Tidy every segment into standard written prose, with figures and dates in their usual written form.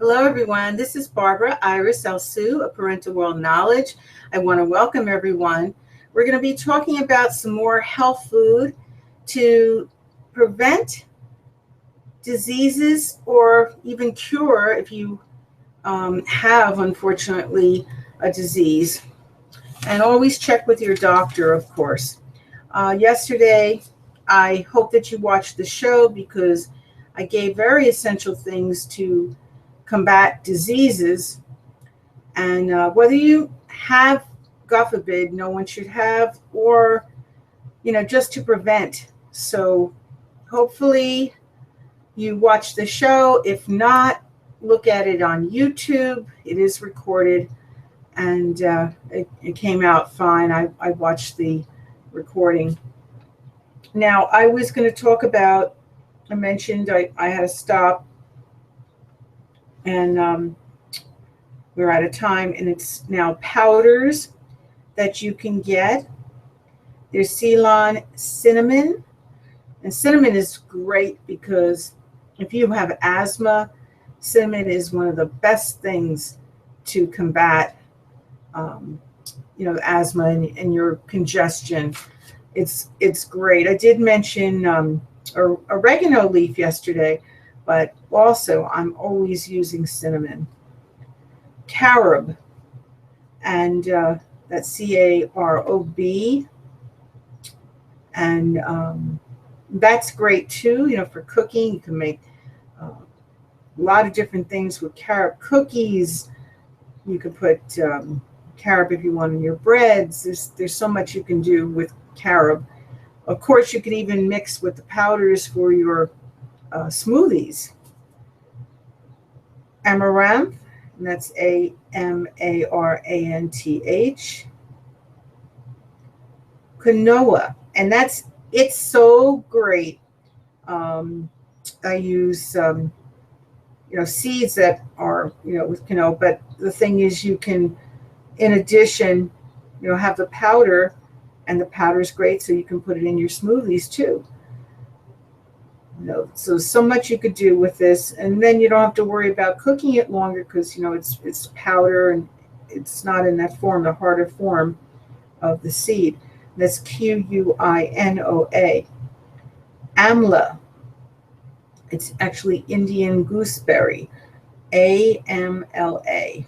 Hello, everyone. This is Barbara Iris Elsu of Parental World Knowledge. I want to welcome everyone. We're going to be talking about some more health food to prevent diseases or even cure if you have, unfortunately, a disease. And always check with your doctor, of course. Yesterday, I hope that you watched the show because I gave very essential things to combat diseases. And whether you have, God forbid, no one should have, or, just to prevent. So hopefully you watch the show. If not, look at it on YouTube. It is recorded and it came out fine. I watched the recording. Now, I was going to talk about, I mentioned I had to stop and we're out of time, and it's now powders that you can get. There's Ceylon cinnamon, and cinnamon is great because if you have asthma, cinnamon is one of the best things to combat, asthma and your congestion. It's great. I did mention oregano leaf yesterday, but also I'm always using cinnamon. Carob, and that's CAROB, and that's great too. For cooking, you can make a lot of different things with carob cookies. You can put carob if you want in your breads. There's so much you can do with carob. Of course, you can even mix with the powders for your smoothies. Amaranth, and that's AMARANTH. Quinoa, and it's so great. I use seeds that are with quinoa, but the thing is you can, in addition, have the powder, and the powder is great, so you can put it in your smoothies too. So much you could do with this, and then you don't have to worry about cooking it longer because it's powder and it's not in that form, the harder form of the seed. That's QUINOA. Amla. It's actually Indian gooseberry. AMLA.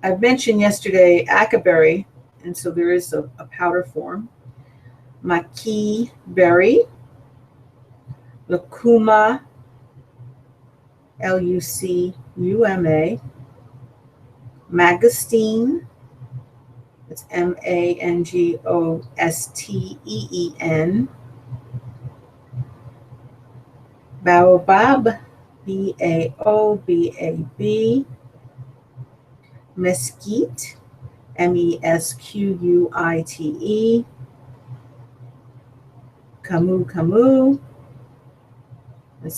I mentioned yesterday acaberry, and so there is a powder form. Maqui berry. Lucuma, LUCUMA, mangosteen, it's MANGOSTEEN, baobab, BAOBAB, mesquite, MESQUITE, camu, CAMU. I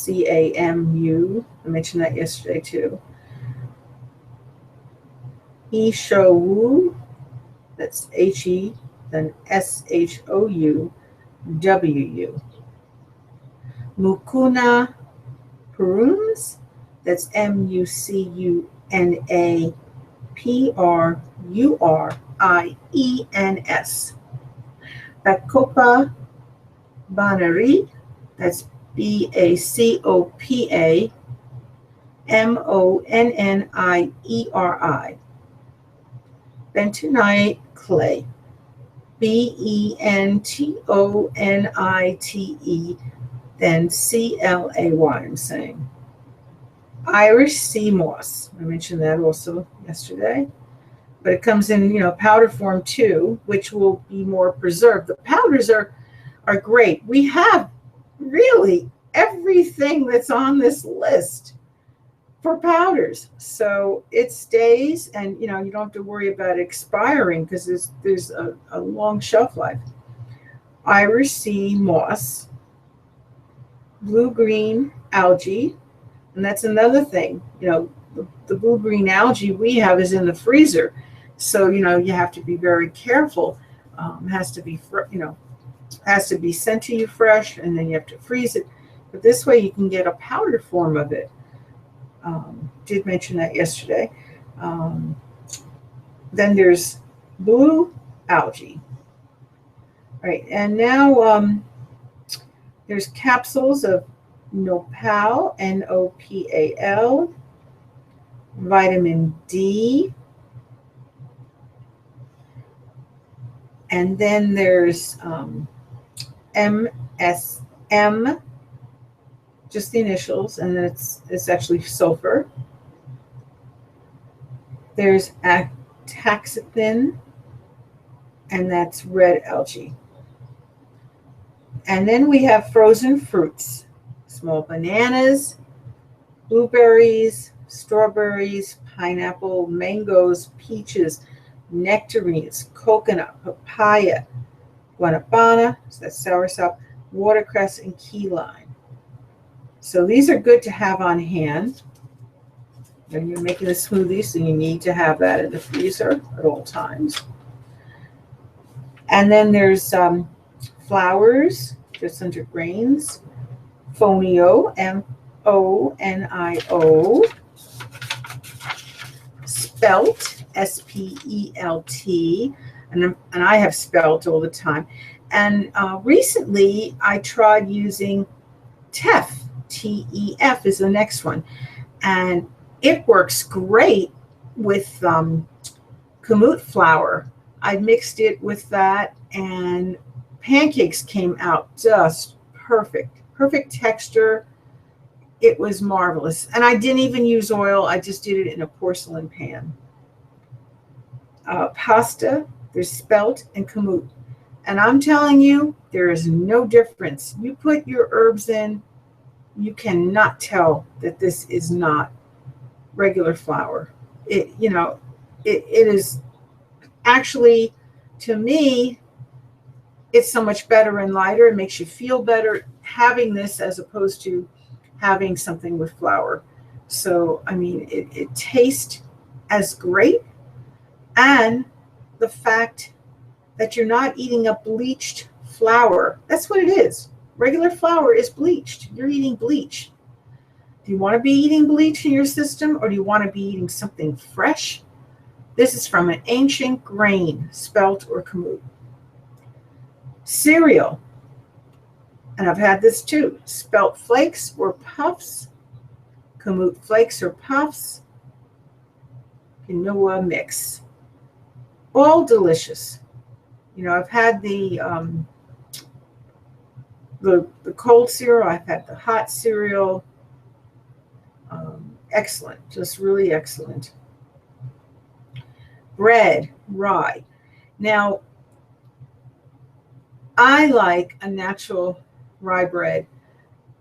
mentioned that yesterday too. Ishou, that's HE, then SHOUWU. Mucuna prunus, that's MUCUNAPRURIENS. Bacopa bonnerii, that's BACOPA MONNIERI. Bentonite clay, BENTONITE, then CLAY, I'm saying. Irish sea moss, I mentioned that also yesterday, but it comes in powder form too, which will be more preserved. The powders are great. We have really everything that's on this list for powders, so it stays, and you don't have to worry about expiring because there's a long shelf life. Irish sea moss, blue-green algae, and that's another thing. The blue-green algae we have is in the freezer, so you have to be very careful. Has to be sent to you fresh, and then you have to freeze it. But this way you can get a powder form of it. Did mention that yesterday. Then there's blue algae. Right, and now there's capsules of Nopal, Nopal, vitamin D, and then there's MSM, just the initials, and it's actually sulfur. There's ataxanthin, and that's red algae. And then we have frozen fruits, small bananas, blueberries, strawberries, pineapple, mangoes, peaches, nectarines, coconut, papaya, guanabana, so that's soursop, watercress, and key lime. So these are good to have on hand when you're making a smoothie, so you need to have that in the freezer at all times. And then there's flowers, just under grains, fonio, M-O-N-I-O, spelt, S-P-E-L-T, and I have spelt all the time. And recently I tried using TEF, T-E-F is the next one, and it works great with kamut flour. I mixed it with that, and pancakes came out just perfect texture. It was marvelous, and I didn't even use oil. I just did it in a porcelain pan. Pasta, there's spelt and kamut, and I'm telling you, there is no difference. You put your herbs in, you cannot tell that this is not regular flour. It is actually, to me, it's so much better and lighter. It makes you feel better having this as opposed to having something with flour. So, I mean, it tastes as great. And the fact that you're not eating a bleached flour, that's what it is. Regular flour is bleached. You're eating bleach. Do you want to be eating bleach in your system, or do you want to be eating something fresh? This is from an ancient grain, spelt or kamut. Cereal, and I've had this too, spelt flakes or puffs, kamut flakes or puffs, quinoa mix. All delicious. I've had the cold cereal, I've had the hot cereal. Excellent, just really excellent. Bread, rye. Now, I like a natural rye bread,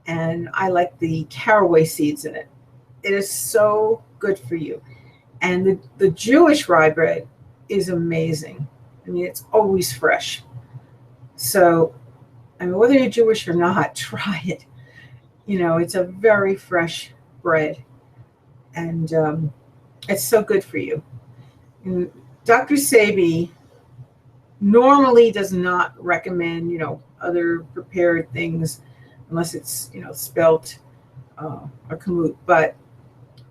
and I like the caraway seeds in it. It is so good for you. And the Jewish rye bread is amazing. I mean, it's always fresh. So, I mean, whether you're Jewish or not, try it. It's a very fresh bread, and it's so good for you. And Dr. Sebi normally does not recommend, other prepared things unless it's, spelt or kamut. But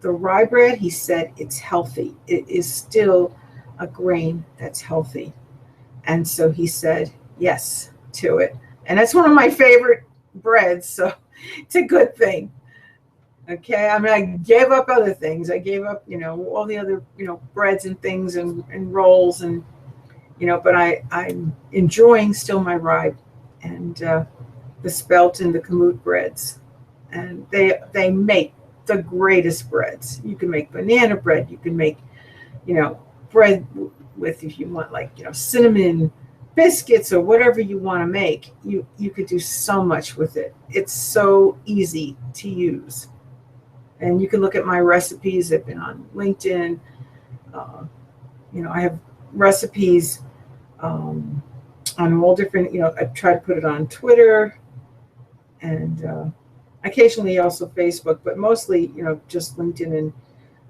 the rye bread, he said it's healthy. It is still a grain that's healthy. And so he said yes to it. And that's one of my favorite breads, so it's a good thing. Okay, I mean, I gave up other things. I gave up, all the other, breads and things and rolls and, but I'm enjoying still my rye and the spelt and the kamut breads. And they make the greatest breads. You can make banana bread. You can make, bread with, if you want, like, cinnamon biscuits or whatever you want to make. You could do so much with it. It's so easy to use. And you can look at my recipes. They've been on LinkedIn. I have recipes on all different, I try to put it on Twitter and occasionally also Facebook, but mostly, just LinkedIn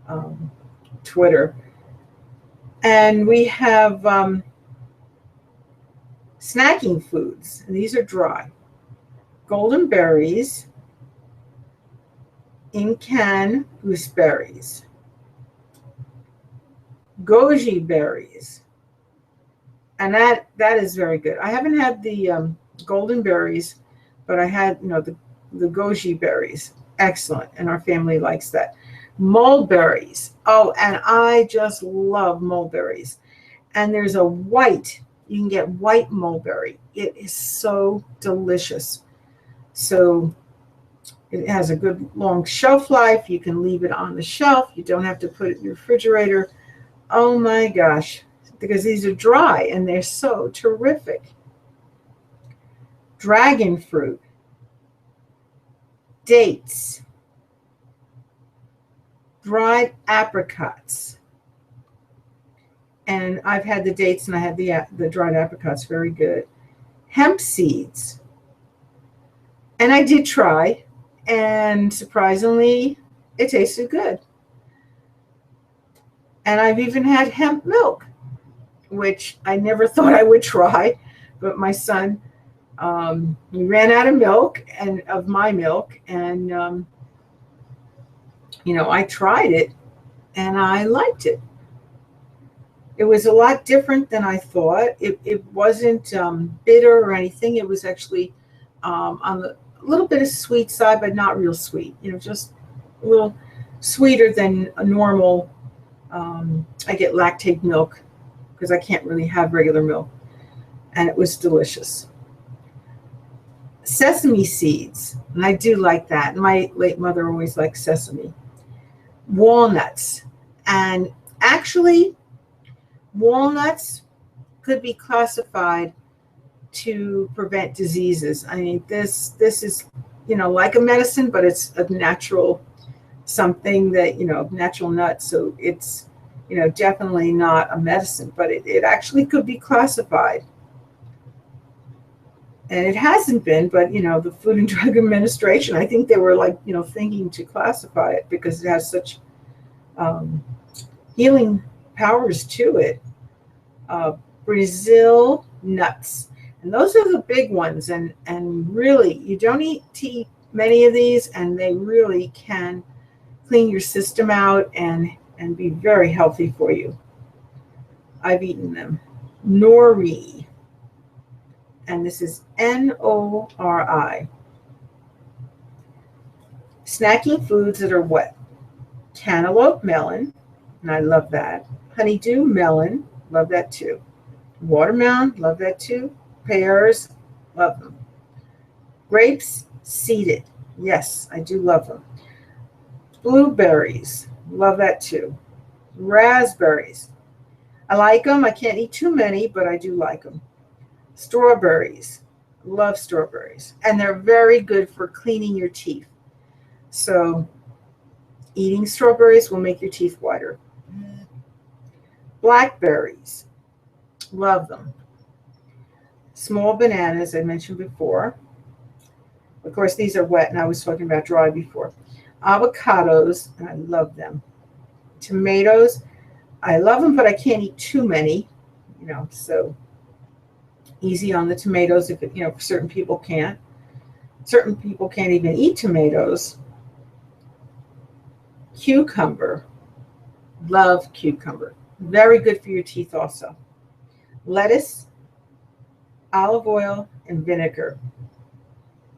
and Twitter. And we have snacking foods, and these are dry. Golden berries, in-can gooseberries, goji berries, and that is very good. I haven't had the golden berries, but I had, the goji berries. Excellent, and our family likes that. Mulberries. Oh, and I just love mulberries. And there's a white, you can get white mulberry. It is so delicious. So it has a good long shelf life. You can leave it on the shelf. You don't have to put it in your refrigerator. Oh my gosh, because these are dry and they're so terrific. Dragon fruit, dates, dried apricots. And I've had the dates and I had the dried apricots, very good. Hemp seeds. And I did try, and surprisingly, it tasted good. And I've even had hemp milk, which I never thought I would try, but my son, he ran out of milk, and of my milk, and I tried it and I liked it. It was a lot different than I thought. It wasn't bitter or anything. It was actually on the little bit of sweet side, but not real sweet. Just a little sweeter than a normal. I get lactate milk because I can't really have regular milk, and it was delicious. Sesame seeds, and I do like that. My late mother always liked sesame. Walnuts, and actually, walnuts could be classified to prevent diseases. I mean, this is, like a medicine, but it's a natural something that, natural nut. So it's, definitely not a medicine, but it actually could be classified. And it hasn't been, but, the Food and Drug Administration, I think they were thinking to classify it because it has such healing powers to it. Brazil nuts. And those are the big ones. And really, you don't need to eat many of these, and they really can clean your system out and be very healthy for you. I've eaten them. Nori. And this is Nori. Snacking foods that are wet. Cantaloupe melon, and I love that. Honeydew melon, love that too. Watermelon, love that too. Pears, love them. Grapes, seeded. Yes, I do love them. Blueberries, love that too. Raspberries, I like them. I can't eat too many, but I do like them. Strawberries, love strawberries. And they're very good for cleaning your teeth. So eating strawberries will make your teeth whiter. Blackberries, love them. Small bananas, I mentioned before. Of course, these are wet, and I was talking about dry before. Avocados, and I love them. Tomatoes, I love them, but I can't eat too many, so easy on the tomatoes if certain people can't. Certain people can't even eat tomatoes. Cucumber, love cucumber. Very good for your teeth also. Lettuce, olive oil, and vinegar.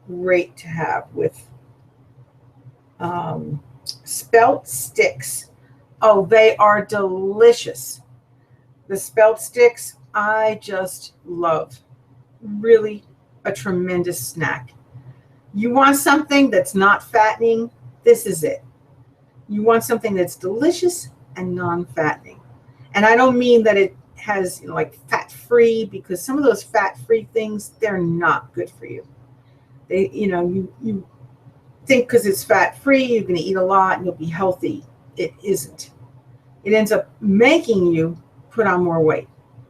Great to have with spelt sticks. Oh, they are delicious. The spelt sticks, I just love. Really a tremendous snack. You want something that's not fattening? This is it. You want something that's delicious and non-fattening. And I don't mean that it has fat-free, because some of those fat-free things, they're not good for you. They, you think because it's fat-free, you're going to eat a lot and you'll be healthy. It isn't. It ends up making you put on more weight.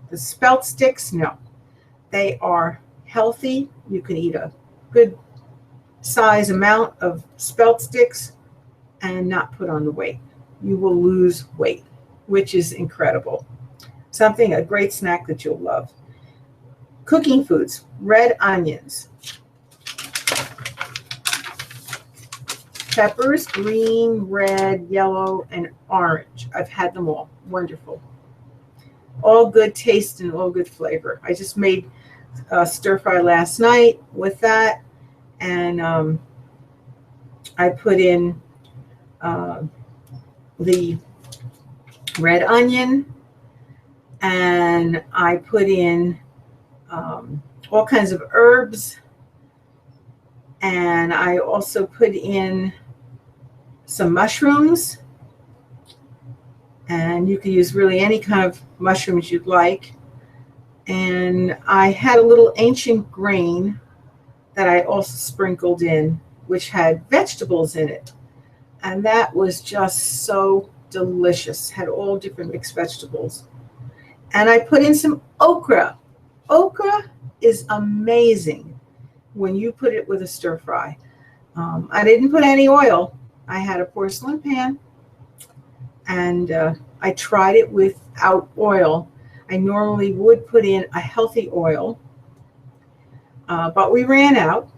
The spelt sticks, no. They are healthy. You can eat a good size amount of spelt sticks and not put on the weight. You will lose weight, which is incredible. A great snack that you'll love. Cooking foods, red onions. peppers, green, red, yellow, and orange. I've had them all. Wonderful. All good taste and all good flavor. I just made stir fry last night with that, and I put in the red onion, and I put in all kinds of herbs, and I also put in some mushrooms, and you can use really any kind of mushrooms you'd like. And I had a little ancient grain that I also sprinkled in, which had vegetables in it, and that was just so delicious. Had all different mixed vegetables. And I put in some okra. Okra is amazing when you put it with a stir fry. I didn't put any oil. I had a porcelain pan, and I tried it without oil. I normally would put in a healthy oil, but we ran out,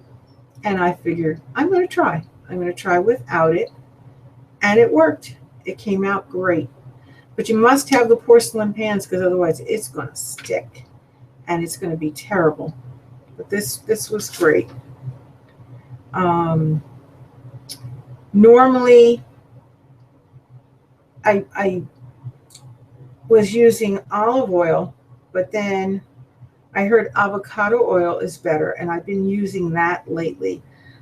and I figured I'm going to try. I'm going to try without it, and it worked. It came out great. But you must have the porcelain pans, because otherwise it's going to stick and it's going to be terrible. But this was great. Normally, I was using olive oil, but then I heard avocado oil is better, and I've been using that lately.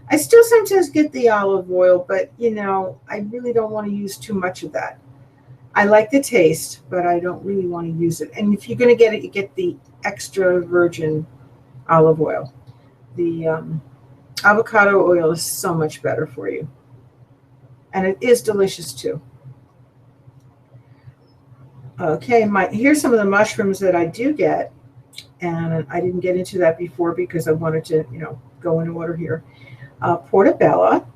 I still sometimes get the olive oil, but I really don't want to use too much of that. I like the taste, but I don't really want to use it. And if you're going to get it, you get the extra virgin olive oil. The avocado oil is so much better for you. And it is delicious too. Okay, here's some of the mushrooms that I do get. And I didn't get into that before because I wanted to, go in order here. Portobello.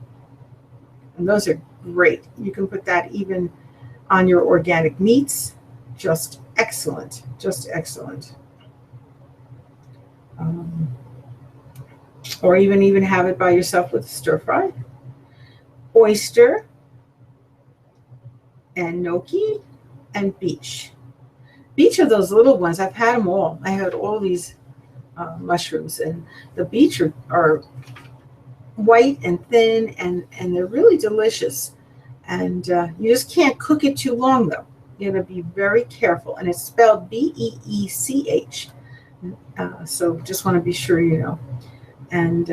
And those are great. You can put that even on your organic meats. Just excellent. Just excellent. Or even have it by yourself with stir fry. Oyster and gnocchi and beech. Beech are those little ones. I've had them all. I had all these mushrooms, and the beech are white and thin, and they're really delicious. And you just can't cook it too long, though. You got to be very careful. And it's spelled Beech. So just want to be sure you know. And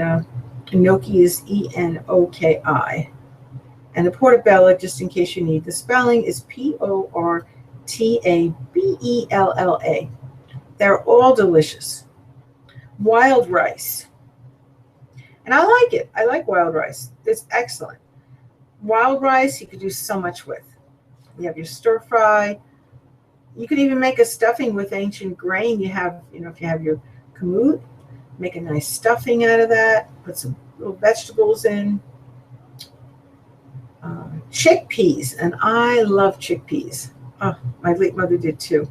gnocchi is Enoki. And the portobello, just in case you need the spelling, is Portabella. They're all delicious. Wild rice. And I like it. I like wild rice. It's excellent. Wild rice, you could do so much with. You have your stir fry. You could even make a stuffing with ancient grain. You have, if you have your kamut, make a nice stuffing out of that. Put some little vegetables in. Chickpeas, and I love chickpeas. Oh, my late mother did too.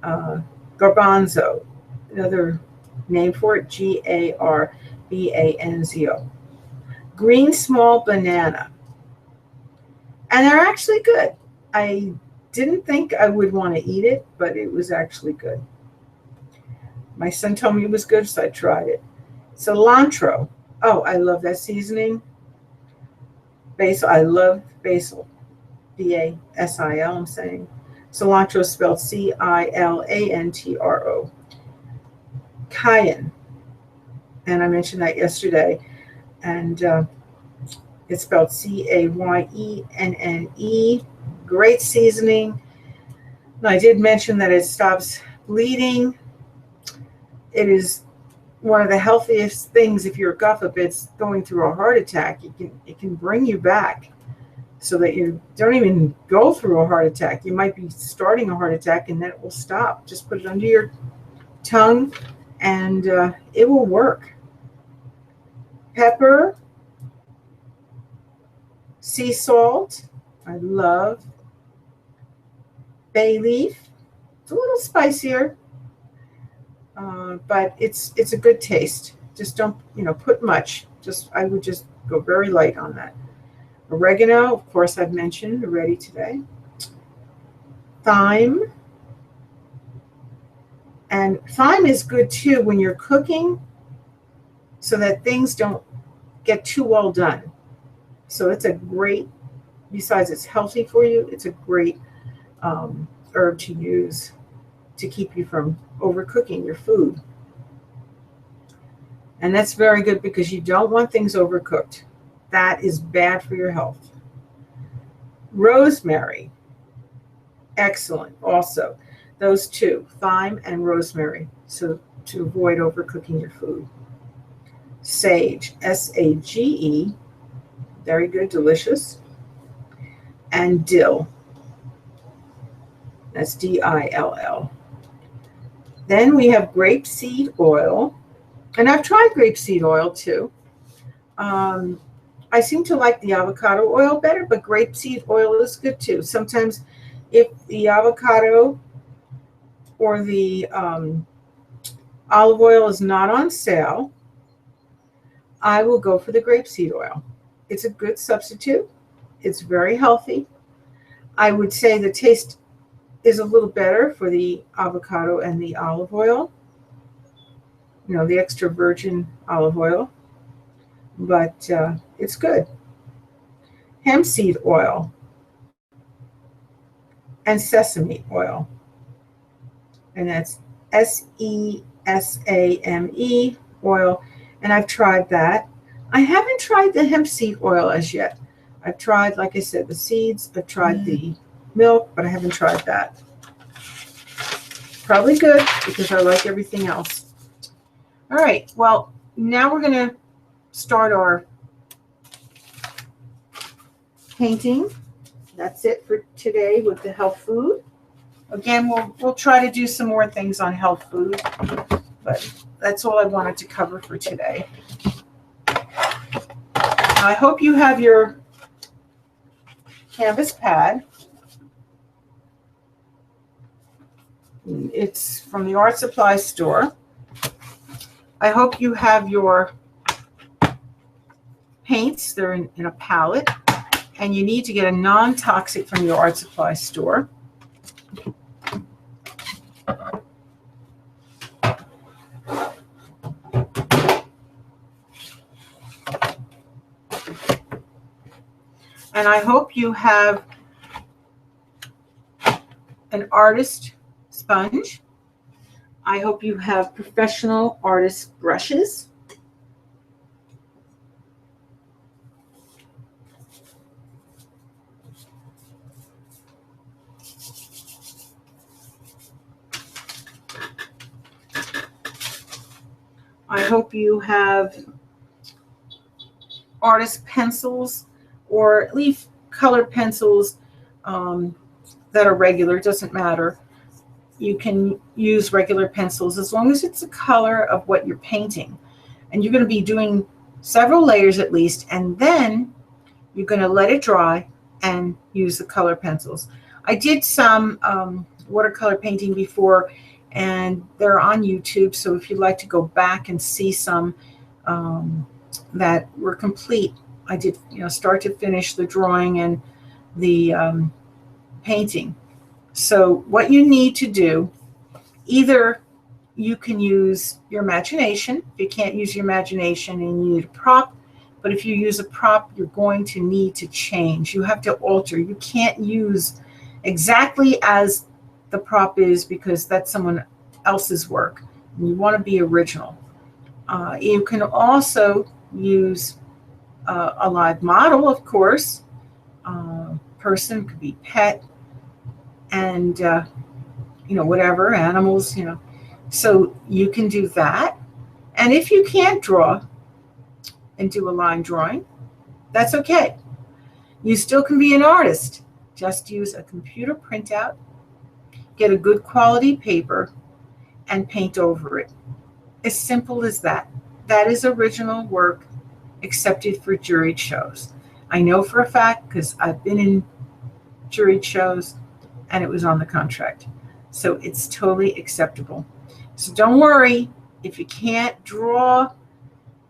Garbanzo, another name for it, Garbanzo. Green small banana. And they're actually good. I didn't think I would want to eat it, but it was actually good. My son told me it was good, so I tried it. Cilantro. Oh, I love that seasoning. Basil. I love basil. Basil, I'm saying. Cilantro is spelled Cilantro. Cayenne. And I mentioned that yesterday. And it's spelled Cayenne. Great seasoning. And I did mention that it stops bleeding. It is one of the healthiest things if you're it's going through a heart attack. It can bring you back so that you don't even go through a heart attack. You might be starting a heart attack and then it will stop. Just put it under your tongue and it will work. Pepper, sea salt, I love. Bay leaf, it's a little spicier, but it's a good taste. Just don't put much. I would just go very light on that. Oregano, of course, I've mentioned already today. Thyme. And thyme is good too when you're cooking so that things don't get too well done. So it's a great, besides it's healthy for you, it's a great herb to use to keep you from overcooking your food. And that's very good because you don't want things overcooked. That is bad for your health. Rosemary, excellent also. Those two, thyme and rosemary, so to avoid overcooking your food. Sage, S-A-G-E, very good, delicious. And dill, that's D-I-L-L. Then we have grapeseed oil, and I've tried grapeseed oil too. I seem to like the avocado oil better, but grapeseed oil is good too. Sometimes if the avocado or the olive oil is not on sale, I will go for the grapeseed oil. It's a good substitute. It's very healthy. I would say the taste is a little better for the avocado and the olive oil, you know, the extra virgin olive oil, but it's good. Hemp seed oil and sesame oil, and that's S-E-S-A-M-E oil, and I've tried that. I haven't tried the hemp seed oil as yet. I've tried, like I said, the seeds. I've tried the milk, but I haven't tried that. Probably good because I like everything else. All right, well, now we're going to start our painting. That's it for today with the health food. Again, we'll try to do some more things on health food, but that's all I wanted to cover for today. I hope you have your canvas pad. It's from the art supply store. I hope you have your paints. They're in a palette, and you need to get a non-toxic from your art supply store. And I hope you have an artist sponge. I hope you have professional artist brushes. I hope you have artist pencils or leaf color pencils that are regular. It doesn't matter. You can use regular pencils as long as it's the color of what you're painting. And you're going to be doing several layers at least, and then you're going to let it dry and use the color pencils. I did some watercolor painting before, and they're on YouTube, so if you'd like to go back and see some that were complete, I did, you know, start to finish the drawing and the painting. So what you need to do, either you can use your imagination. If you can't use your imagination and you need a prop, but if you use a prop, you're going to need to change. You have to alter. You can't use exactly as the prop is because that's someone else's work. And you want to be original. You can also use a live model, of course. Person, could be pet, and you know, whatever, animals, you know. So you can do that. And if you can't draw and do a line drawing, that's okay. You still can be an artist. Just use a computer printout, get a good quality paper, and paint over it. As simple as that. That is original work accepted for juried shows. I know for a fact because I've been in juried shows and it was on the contract. So it's totally acceptable. So don't worry if you can't draw.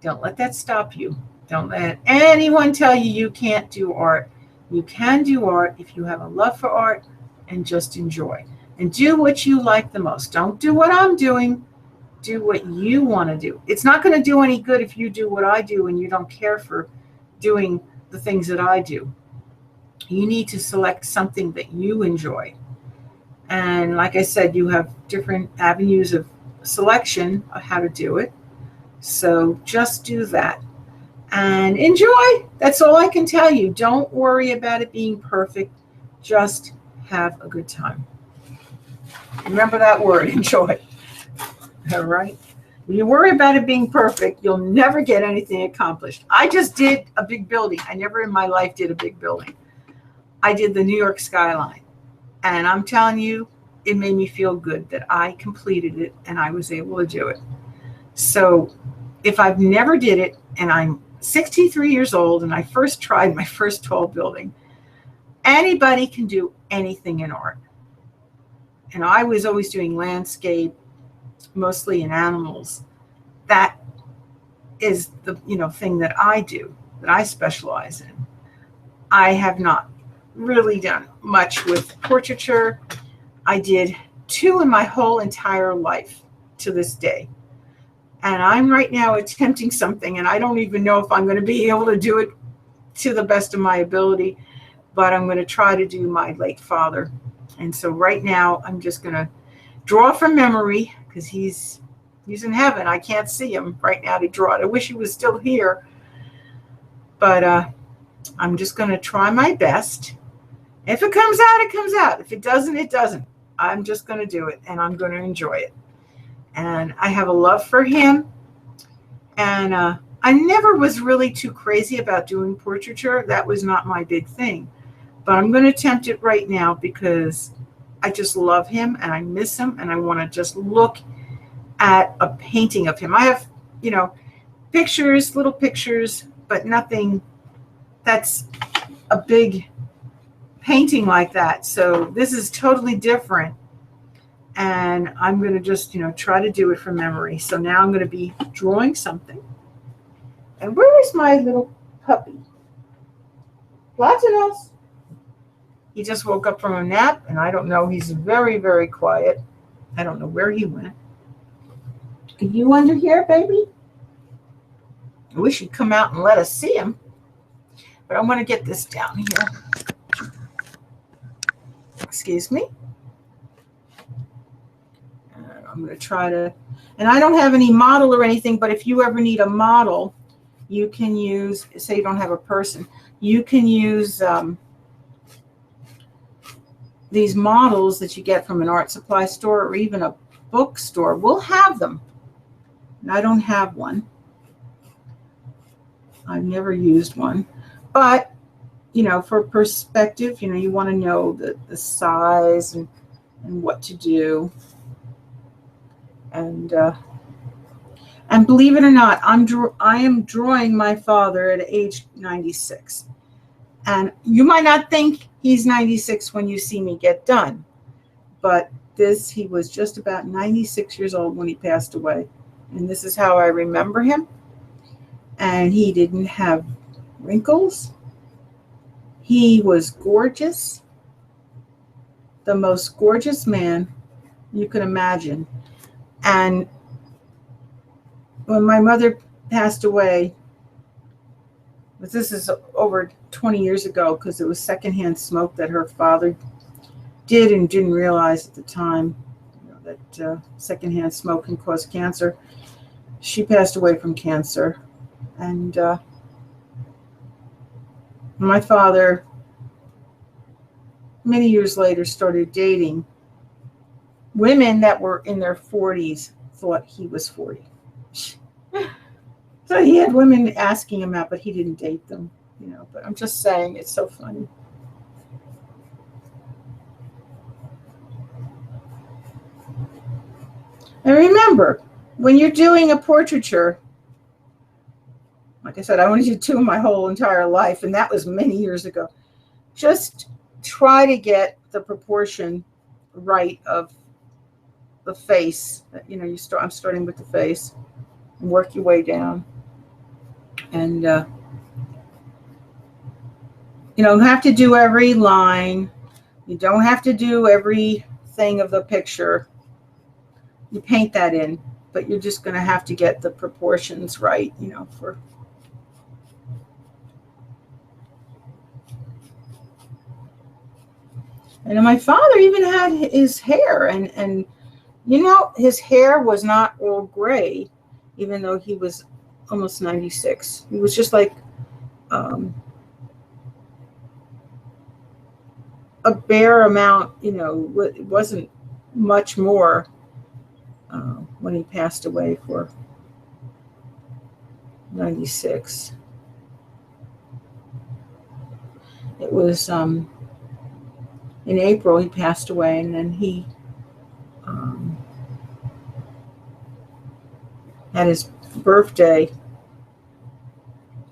Don't let that stop you. Don't let anyone tell you you can't do art. You can do art if you have a love for art and just enjoy. And do what you like the most. Don't do what I'm doing. Do what you want to do. It's not going to do any good if you do what I do and you don't care for doing the things that I do. You need to select something that you enjoy. And like I said, you have different avenues of selection of how to do it. So just do that and enjoy. That's all I can tell you. Don't worry about it being perfect. Just have a good time. Remember that word, enjoy. All right. When you worry about it being perfect, you'll never get anything accomplished. I just did a big building. I never in my life did a big building. I did the New York skyline. And I'm telling you, it made me feel good that I completed it and I was able to do it. So if I've never did it and I'm 63 years old and I first tried my first tall building, anybody can do anything in art. And I was always doing landscape, mostly in animals. That is the thing that I do, that I specialize in. I have not really done much with portraiture. I did 2 in my whole entire life to this day. And I'm right now attempting something, and I don't even know if I'm going to be able to do it to the best of my ability, but I'm going to try to do my late father. And so right now I'm just going to draw from memory, because he's in heaven. I can't see him right now to draw it. I wish he was still here, but I'm just going to try my best. If it comes out, it comes out. If it doesn't, it doesn't. I'm just going to do it, and I'm going to enjoy it. And I have a love for him. And I never was really too crazy about doing portraiture. That was not my big thing. But I'm going to attempt it right now because I just love him and I miss him, and I want to just look at a painting of him. I have, pictures, little pictures, but nothing that's a big painting like that. So this is totally different. And I'm going to just, try to do it from memory. So now I'm going to be drawing something. And where is my little puppy? Platinos. He just woke up from a nap, and I don't know. He's very, very quiet. I don't know where he went. Are you under here, baby? I wish he'd come out and let us see him. But I'm going to get this down here. Excuse me. I'm going to try to, and I don't have any model or anything, but if you ever need a model, you can use, say you don't have a person, you can use these models that you get from an art supply store or even a bookstore. We'll have them. And I don't have one. I've never used one. But, for perspective, you want to know the size and what to do. And believe it or not, I am drawing my father at age 96. And you might not think he's 96 when you see me get done. But he was just about 96 years old when he passed away. And this is how I remember him. And he didn't have wrinkles. He was gorgeous. The most gorgeous man you can imagine. And when my mother passed away, but this is over 20 years ago, because it was secondhand smoke that her father did and didn't realize at the time that secondhand smoke can cause cancer. She passed away from cancer. And my father, many years later, started dating women that were in their 40s, thought he was 40. So he had women asking him out, but he didn't date them, But I'm just saying, it's so funny. And remember, when you're doing a portraiture, like I said, I only did 2 my whole entire life, and that was many years ago. Just try to get the proportion right of the face. I'm starting with the face and work your way down. And You don't have to do every line. You don't have to do everything of the picture. You paint that in, but you're just going to have to get the proportions right, you know, for. And my father even had his hair, and you know, his hair was not all gray, even though he was almost 96. He was just like a bare amount, you know, it wasn't much more when he passed away for 96. It was in April he passed away, and then he had his birthday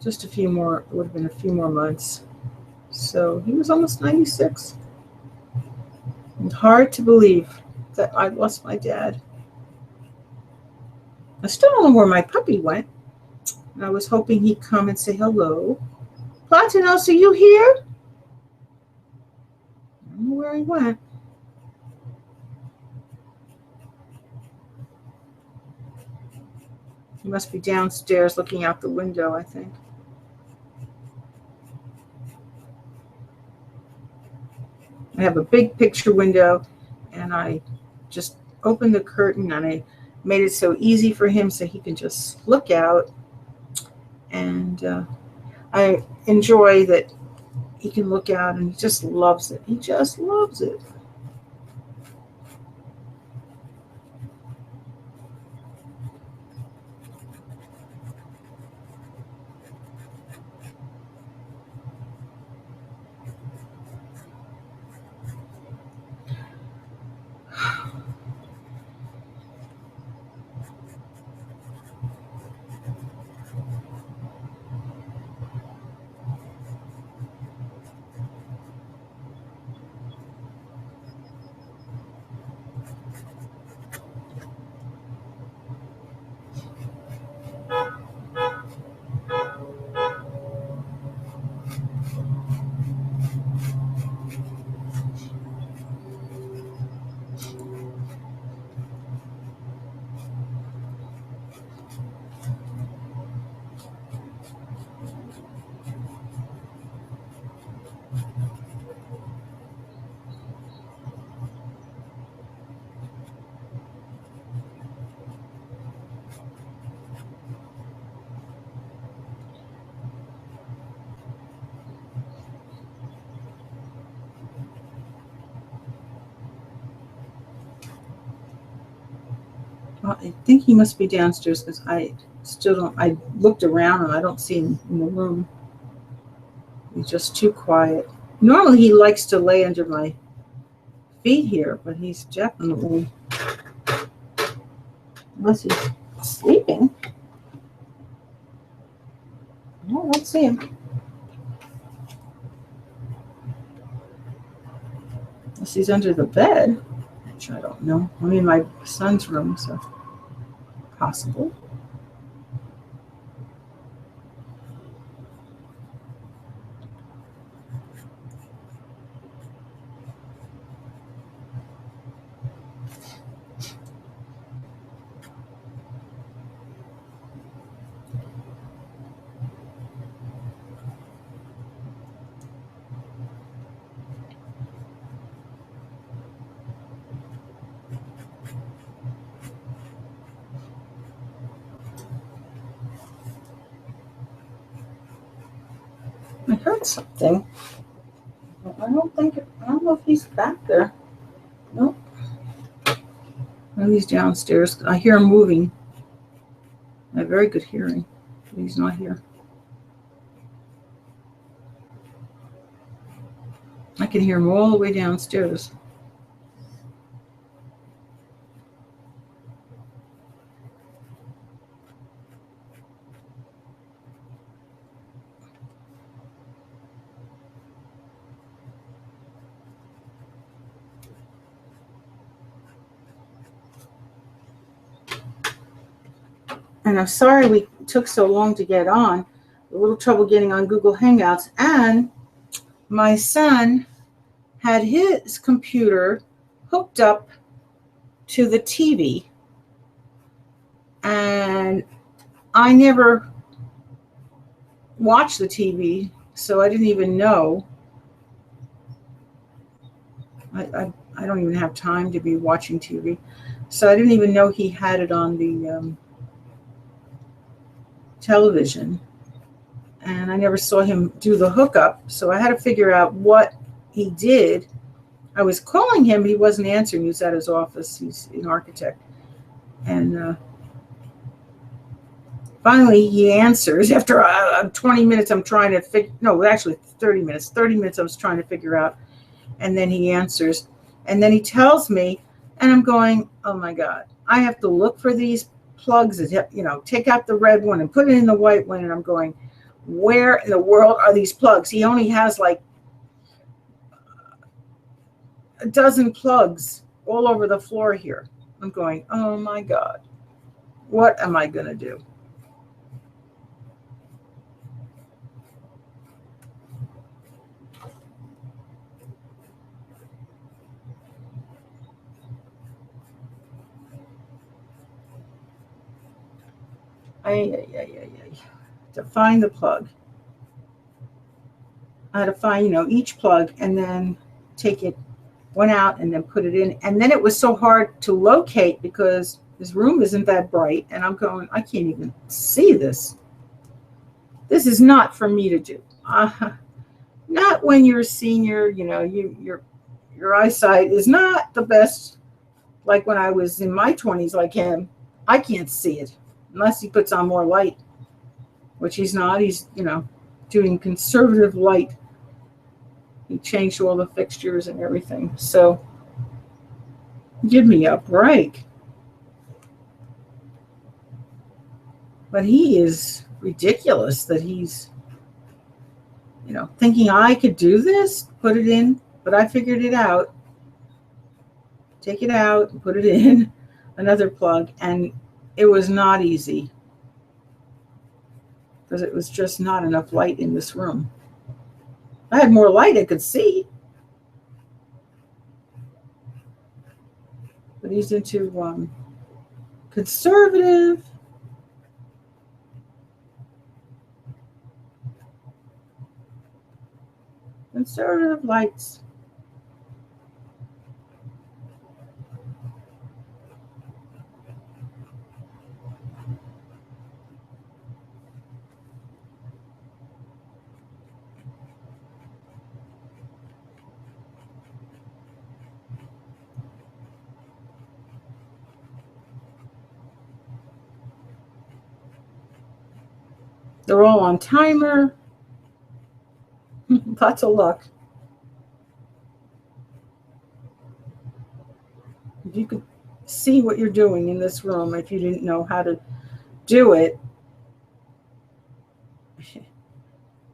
just a few more, it would have been a few more months. So he was almost 96. And hard to believe that I lost my dad. I still don't know where my puppy went. And I was hoping he'd come and say hello. Platinos, are you here? I don't know where he went. He must be downstairs looking out the window, I think. I have a big picture window, and I just opened the curtain, and I made it so easy for him so he can just look out. And I enjoy that he can look out, and he just loves it. He just loves it. I think he must be downstairs because I still don't. I looked around and I don't see him in the room. He's just too quiet. Normally he likes to lay under my feet here, but he's definitely, unless he's sleeping. No, I don't see him. Unless he's under the bed, which I don't know. I'm in my son's room, so possible. I heard something. I don't know if he's back there. Nope. No, he's downstairs. I hear him moving. I have very good hearing, but he's not here. I can hear him all the way downstairs. And I'm sorry we took so long to get on. A little trouble getting on Google Hangouts. And my son had his computer hooked up to the TV, and I never watched the TV, so I didn't even know. I don't even have time to be watching TV, so I didn't even know he had it on the television, and I never saw him do the hookup, so I had to figure out what he did. I was calling him, but he wasn't answering. He was at his office. He's an architect. And finally, he answers. After 20 minutes, I'm trying to figure, no, actually 30 minutes. 30 minutes I was trying to figure out. And then he answers. And then he tells me, and I'm going, oh my God, I have to look for these plugs, that, take out the red one and put it in the white one. And I'm going, where in the world are these plugs? He only has like a dozen plugs all over the floor here. I'm going, oh my God, what am I going to do? To find the plug. I had to find, each plug and then take it one out and then put it in. And then it was so hard to locate because this room isn't that bright. And I'm going, I can't even see this. This is not for me to do. Not when you're a senior, your eyesight is not the best. Like when I was in my 20s, like him, I can't see it unless he puts on more light, which he's not. He's, doing conservative light. He changed all the fixtures and everything. So give me a break. But he is ridiculous that he's, thinking I could do this, put it in, but I figured it out. Take it out and put it in, another plug. And it was not easy because it was just not enough light in this room. I had more light I could see. But he's into conservative. Conservative lights. They're all on timer. Lots of luck. If you could see what you're doing in this room, if you didn't know how to do it,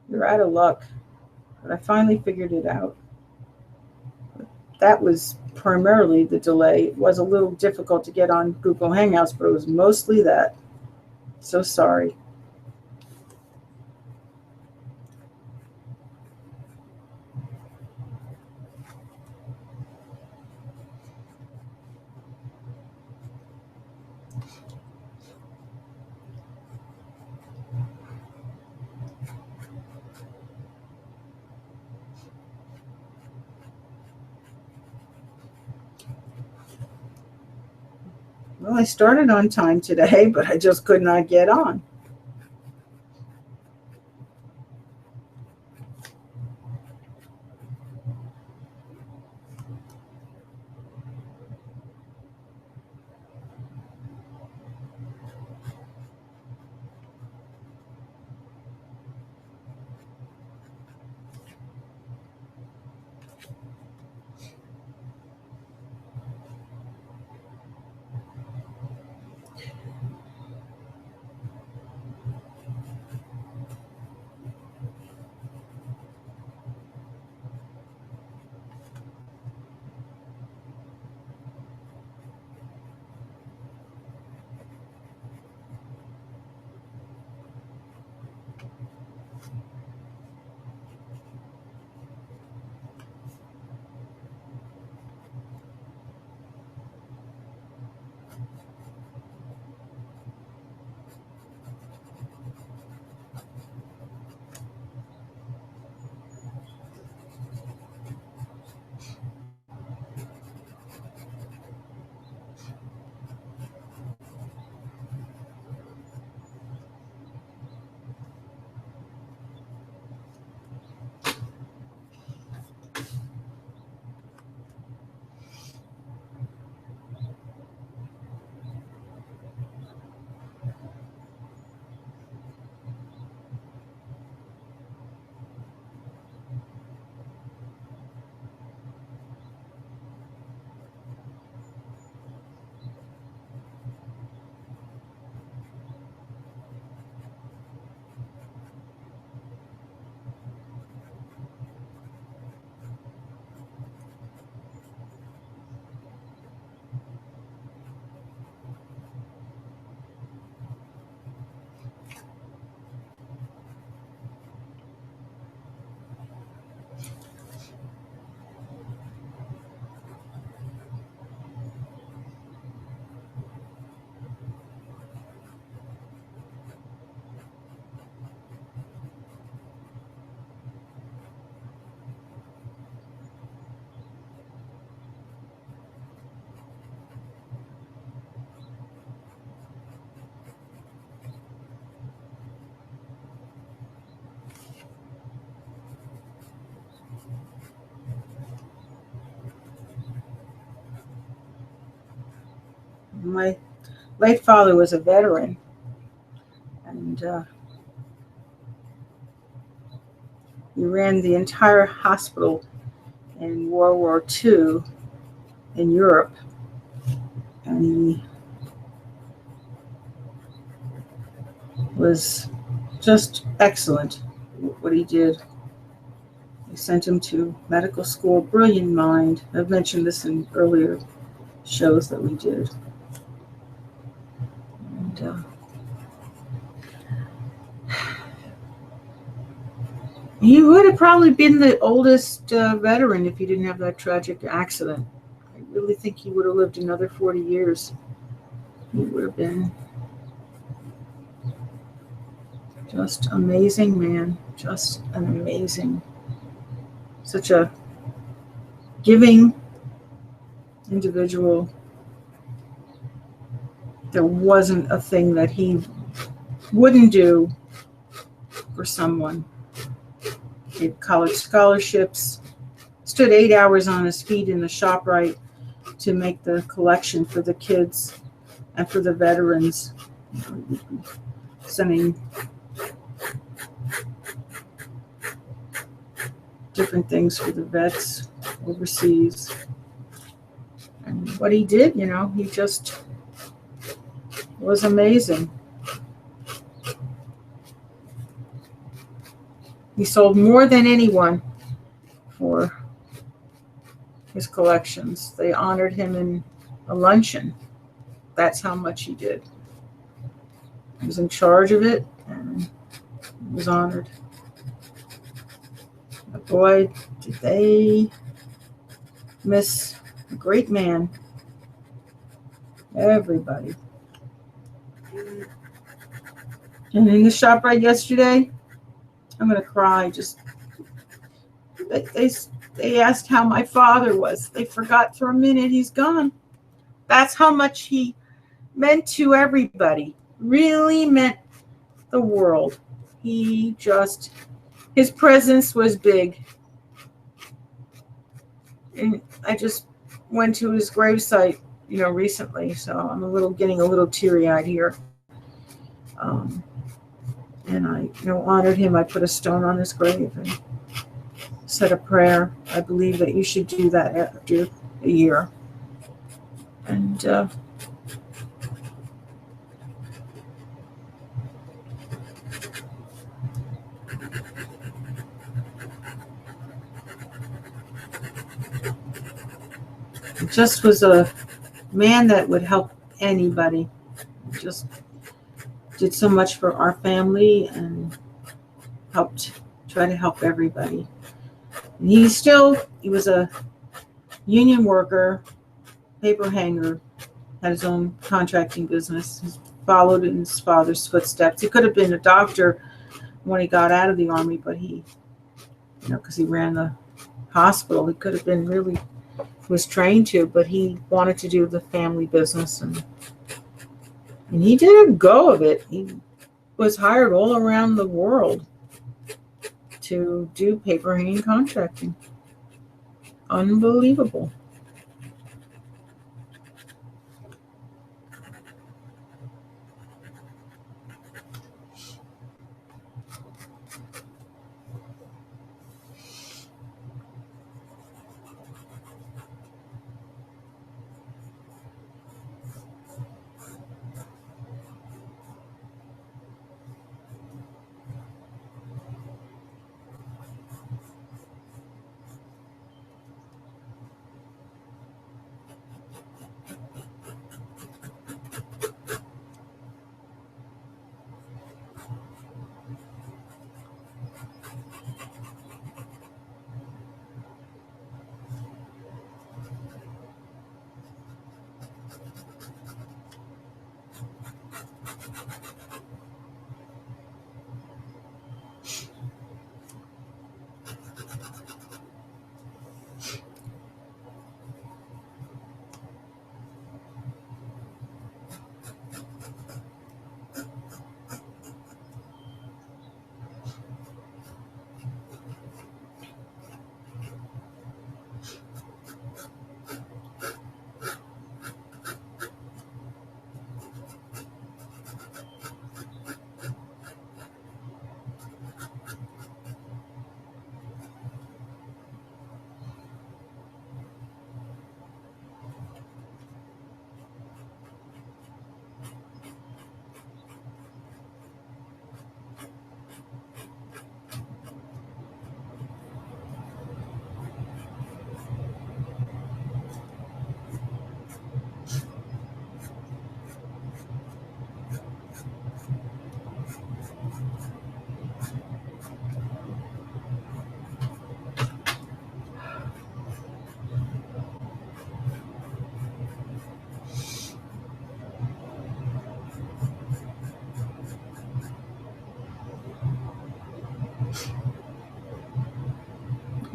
you're out of luck. But I finally figured it out. That was primarily the delay. It was a little difficult to get on Google Hangouts, but it was mostly that. So sorry. Well, I started on time today, but I just could not get on. My late father was a veteran, and he ran the entire hospital in World War II in Europe, and he was just excellent at what he did. We sent him to medical school, brilliant mind. I've mentioned this in earlier shows that we did. And he would have probably been the oldest veteran if he didn't have that tragic accident. I really think he would have lived another 40 years. He would have been just amazing man, just an amazing, such a giving individual. There wasn't a thing that he wouldn't do for someone. He had college scholarships, stood 8 hours on his feet in the ShopRite to make the collection for the kids and for the veterans, sending different things for the vets overseas. And what he did, he just was amazing. He sold more than anyone for his collections. They honored him in a luncheon. That's how much he did. He was in charge of it and was honored. But boy, did they miss a great man. Everybody. And in the ShopRite yesterday, I'm going to cry. Just they asked how my father was. They forgot for a minute he's gone. That's how much he meant to everybody. Really meant the world. His presence was big. And I just went to his gravesite, recently, so I'm getting a little teary-eyed here. And I, honored him. I put a stone on his grave and said a prayer. I believe that you should do that after a year. And it just was a man that would help anybody. Just did so much for our family and try to help everybody. And he was a union worker, paper hanger, had his own contracting business. He followed in his father's footsteps. He could have been a doctor when he got out of the Army, but he, because he ran the hospital, he could have been really, was trained to, but he wanted to do the family business, and he did a go of it. He was hired all around the world to do paper hanging contracting. Unbelievable.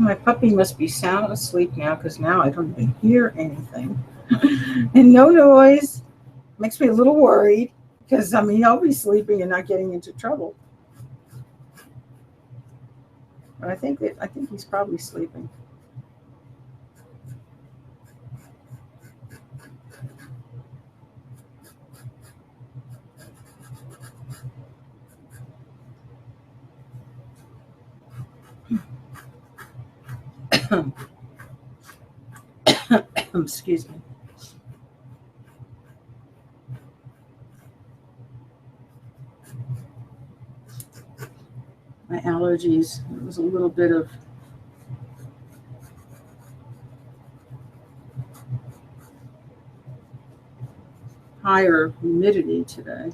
My puppy must be sound asleep now because now I don't even hear anything. And no noise. Makes me a little worried because, I mean, I'll be sleeping and not getting into trouble. But I think he's probably sleeping. Excuse me. My allergies. It was a little bit of higher humidity today.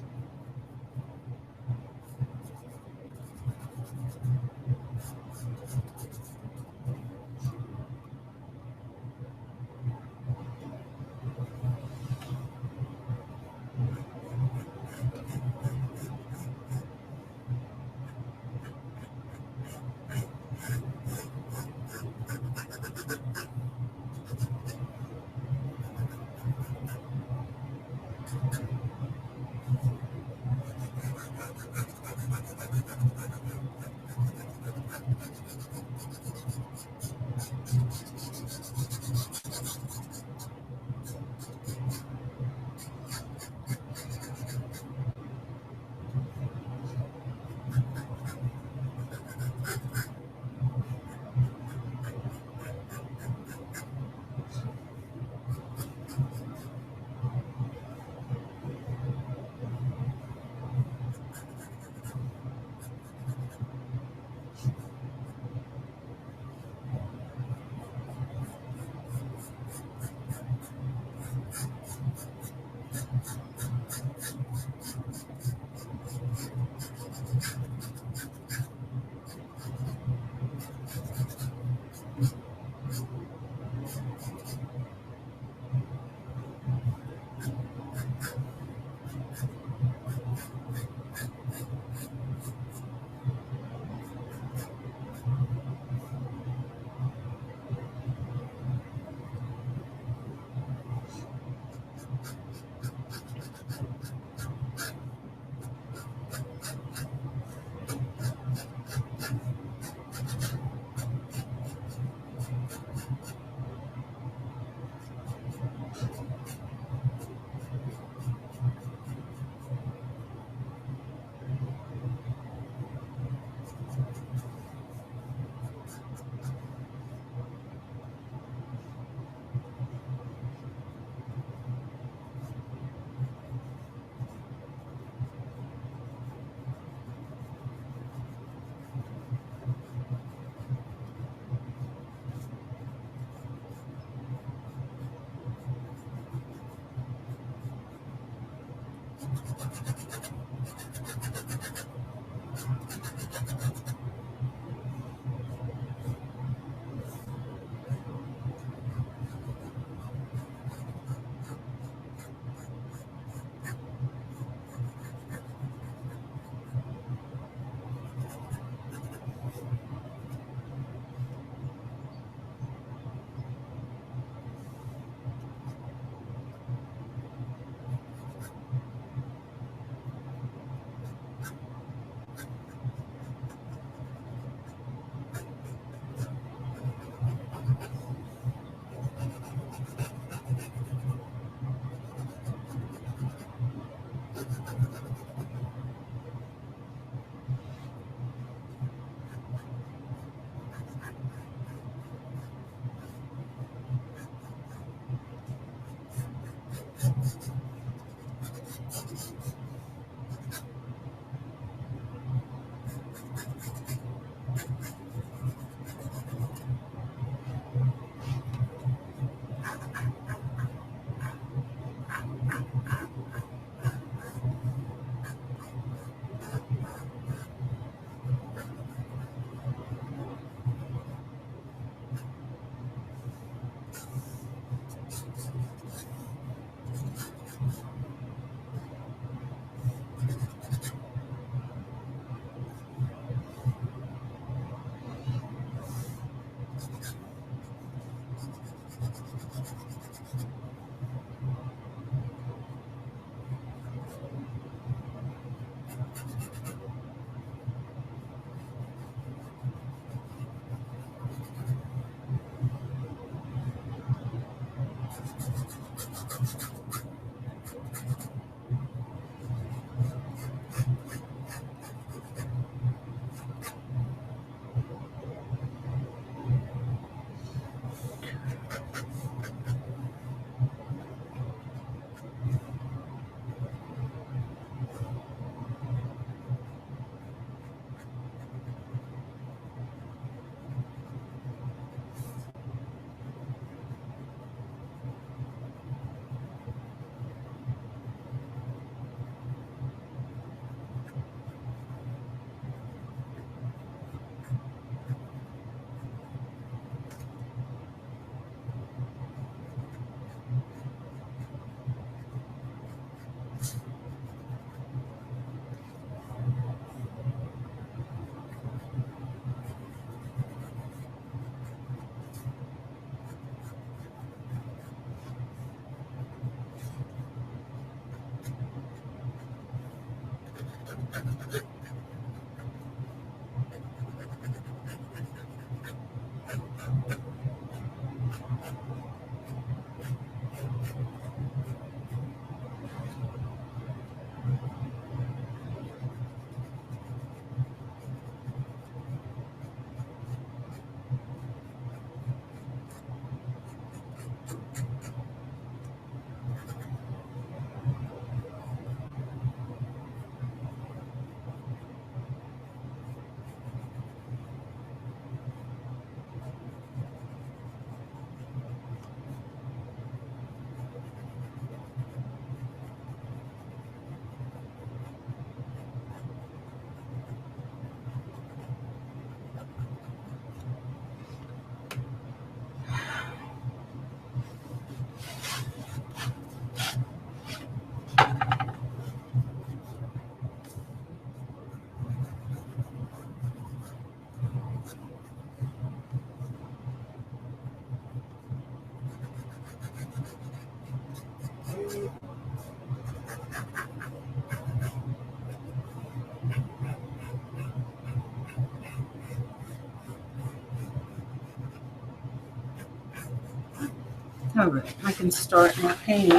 All right, I can start my painting.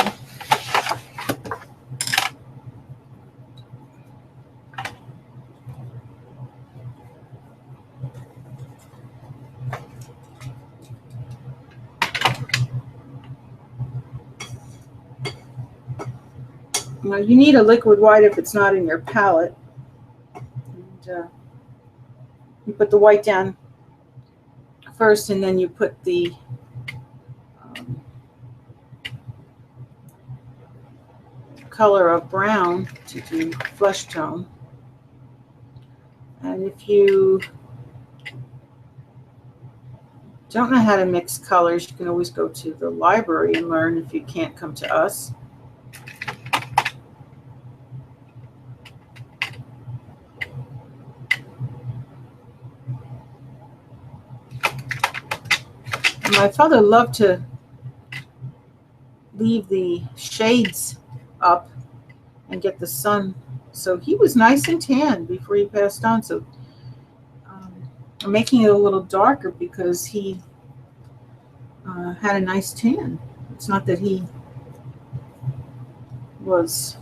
Now you need a liquid white if it's not in your palette. And, you put the white down first, and then you put the color of brown to do flesh tone. And if you don't know how to mix colors, you can always go to the library and learn if you can't come to us. My father loved to leave the shades up and get the sun, so he was nice and tan before he passed on. So I'm making it a little darker because he had a nice tan. It's not that he was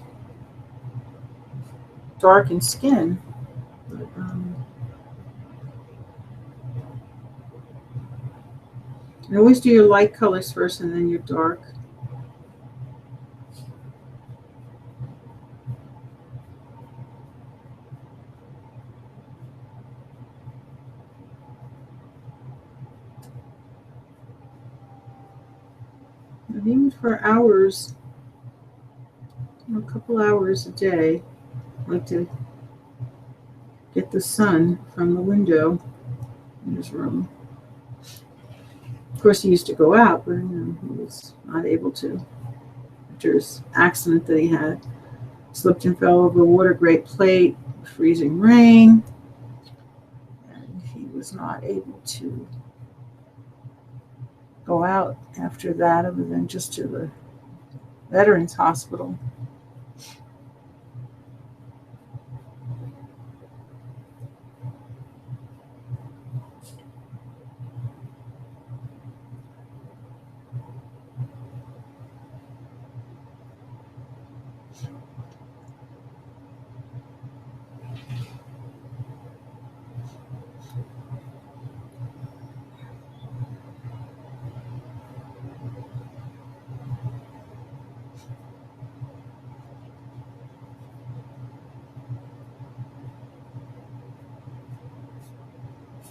dark in skin, but you always do your light colors first and then your dark. And even for hours, a couple hours a day, I like to get the sun from the window in his room. Of course, he used to go out, but he was not able to. After his accident that he had, slipped and fell over a water grate plate, freezing rain, and he was not able to go out after that, other than just to the Veterans Hospital.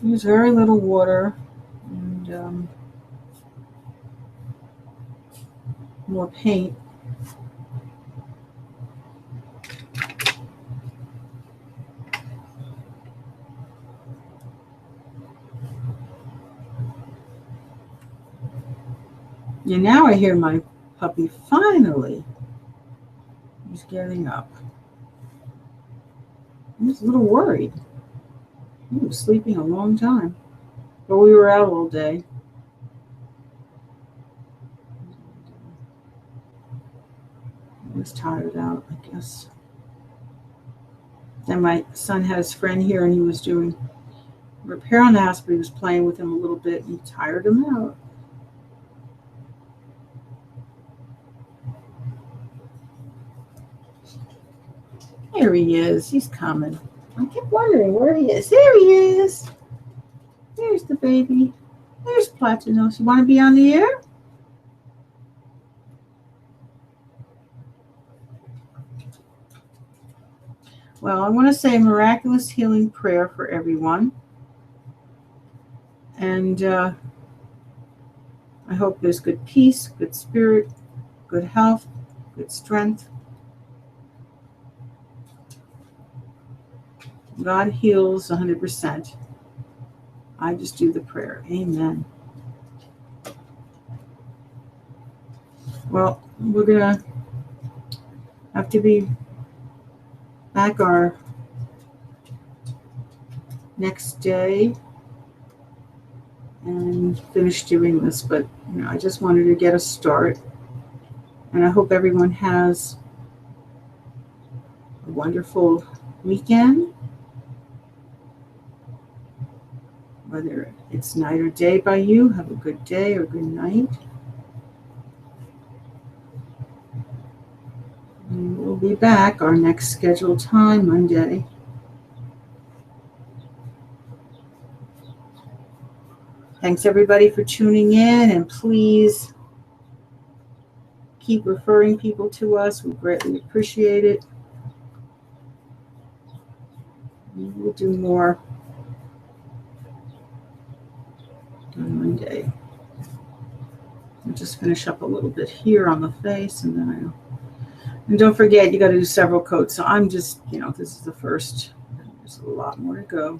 Use very little water and more paint. And now I hear my puppy finally. He's getting up. I was a little worried. He was sleeping a long time, but we were out all day. I was tired out, I guess. Then my son had his friend here, and he was doing repair on the house, but he was playing with him a little bit, and he tired him out. Here he is. He's coming. I kept wondering where he is. There he is. There's the baby. There's Platinos. You want to be on the air? Well, I want to say a miraculous healing prayer for everyone. And I hope there's good peace, good spirit, good health, good strength. God heals 100%. I just do the prayer. Amen. Well, we're going to have to be back our next day and finish doing this, but I just wanted to get a start, and I hope everyone has a wonderful weekend, whether it's night or day by you. Have a good day or good night, And we'll be back our next scheduled time, Monday. Thanks everybody for tuning in, and please keep referring people to us. We greatly appreciate it. We'll do more on Monday. I'll just finish up a little bit here on the face, and then and don't forget, you got to do several coats. So I'm just, this is the first. There's a lot more to go.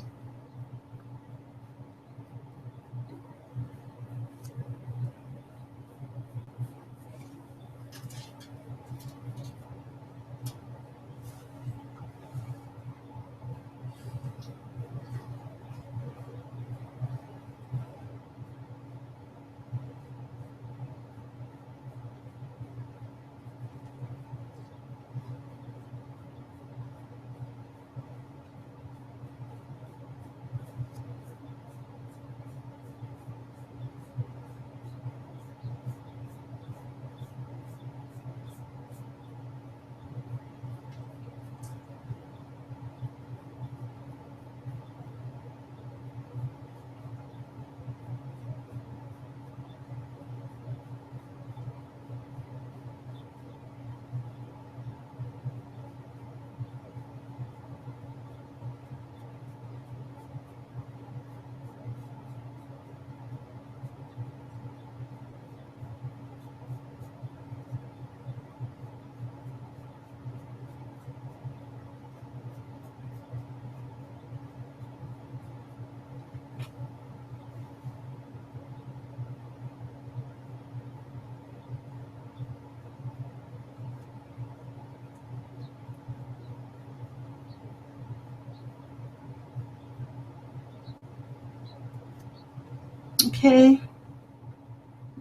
Okay,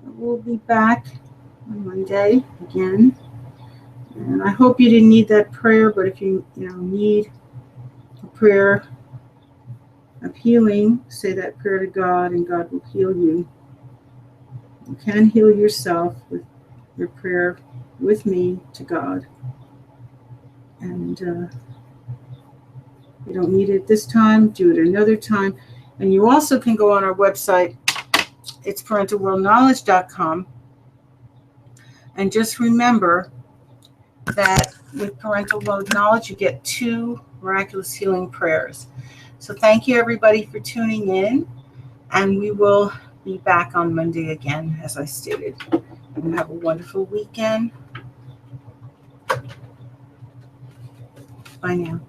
we'll be back on Monday again. And I hope you didn't need that prayer, but if you, need a prayer of healing, say that prayer to God, and God will heal you. You can heal yourself with your prayer with me to God. And you don't need it this time, do it another time. And you also can go on our website. It's ParentalWorldKnowledge.com. And just remember that with Parental World Knowledge, you get 2 miraculous healing prayers. So thank you, everybody, for tuning in. And we will be back on Monday again, as I stated. And have a wonderful weekend. Bye now.